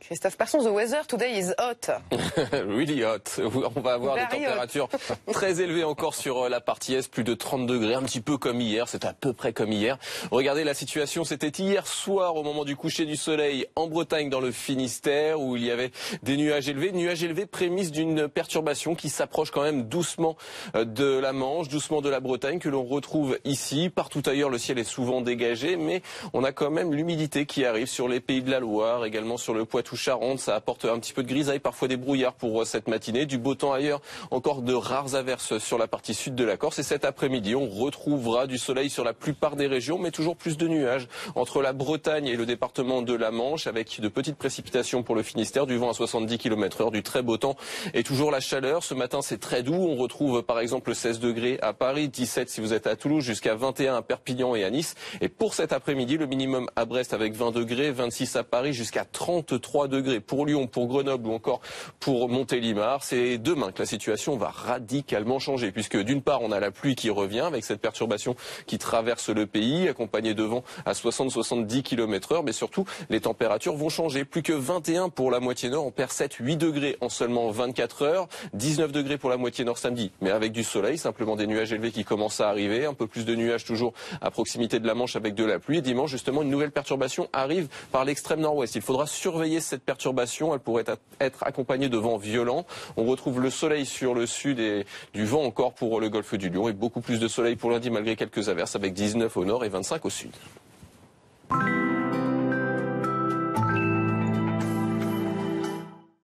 Christophe Persson, the weather today is hot. Really hot. On va avoir des températures très élevées encore sur la partie est, plus de 30 degrés, un petit peu comme hier, c'est à peu près comme hier. Regardez la situation, c'était hier soir au moment du coucher du soleil en Bretagne dans le Finistère où il y avait des nuages élevés prémisse d'une perturbation qui s'approche quand même doucement de la Manche, doucement de la Bretagne que l'on retrouve ici. Partout ailleurs le ciel est souvent dégagé mais on a quand même l'humidité qui arrive sur les Pays de la Loire, également sur le Poitou-Charentes. Ça apporte un petit peu de grisaille, parfois des brouillards pour cette matinée. Du beau temps ailleurs, encore de rares averses sur la partie sud de la Corse. Et cet après-midi, on retrouvera du soleil sur la plupart des régions, mais toujours plus de nuages entre la Bretagne et le département de la Manche, avec de petites précipitations pour le Finistère, du vent à 70 km/h, du très beau temps et toujours la chaleur. Ce matin, c'est très doux. On retrouve par exemple 16 degrés à Paris, 17 si vous êtes à Toulouse, jusqu'à 21 à Perpignan et à Nice. Et pour cet après-midi, le minimum à Brest avec 20 degrés, 26 à Paris, jusqu'à 33 degrés pour Lyon, pour Grenoble ou encore pour Montélimar. C'est demain que la situation va radicalement changer puisque d'une part on a la pluie qui revient avec cette perturbation qui traverse le pays accompagnée de vents à 60-70 km/h, mais surtout les températures vont changer. Plus que 21 pour la moitié nord, on perd 7-8 degrés en seulement 24 heures, 19 degrés pour la moitié nord samedi, mais avec du soleil, simplement des nuages élevés qui commencent à arriver, un peu plus de nuages toujours à proximité de la Manche avec de la pluie. Et dimanche justement une nouvelle perturbation arrive par l'extrême nord-ouest. Il faudra surveiller cette perturbation, elle pourrait être accompagnée de vents violents. On retrouve le soleil sur le sud et du vent encore pour le golfe du Lion et beaucoup plus de soleil pour lundi malgré quelques averses avec 19 au nord et 25 au sud.